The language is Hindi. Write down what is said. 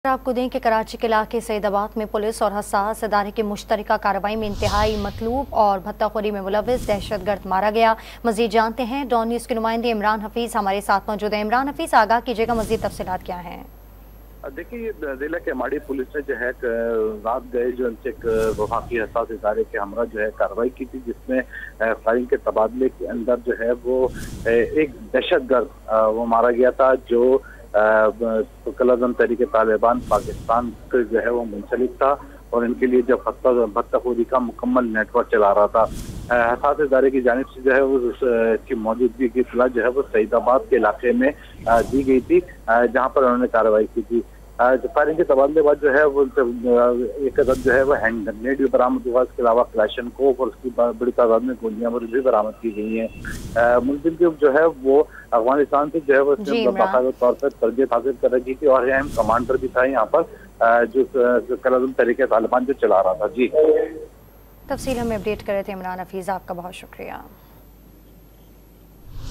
आपको दें कि कराची के इलाके सईदाबाद में पुलिस और हसास इदारे की मुश्तरका कार्रवाई में इंतहाई मतलूब और भत्ताखोरी में मुलविस दहशतगर्द मारा गया। मजीद जानते हैं डॉन न्यूज़ के नुमाइंदे इमरान हफीज़ हमारे साथ मौजूद है। इमरान हफीज़, आगाह कीजिएगा, मजीद तफसीलात क्या हैं? देखिए, जिला के माड़ी पुलिस ने जो है रात गए जो उनसे एक वफाकी हसास इदारे के हमरा जो है कार्रवाई की थी, जिसमें फायरिंग के तबादले के अंदर जो है वो एक दहशतगर्द वो मारा गया था जो कलाजम तहरीक तालिबान पाकिस्तान से जो है वो मुंसलिक था और इनके लिए जब भत्ताखोरी का मुकम्मल नेटवर्क चला रहा था। हसास इदारे की जानिब से जो है वो इसकी मौजूदगी की इत्तला जो है वो सईदाबाद के इलाके में दी गई थी, जहाँ पर उन्होंने कार्रवाई की थी। फायरिंग के तबादले बाद जो है वो एक अदद जो है वो हैंड ग्रेनेड भी बरामद हुआ। इसके अलावा क्लैशनकोव और उसकी बड़ी तादाद में गोलियां भी बरामद की गई हैं। मुलजिम की जो है वो अफगानिस्तान से जो है वो बाकायदा तौर पर तरबियत हासिल कर रही थी और अहम कमांडर भी था यहाँ पर, जो कलाजम तहरीक तालिबान जो चला रहा था। जी, तफसील हमें अपडेट कर रहे थे इमरान हफीज़, आपका बहुत शुक्रिया।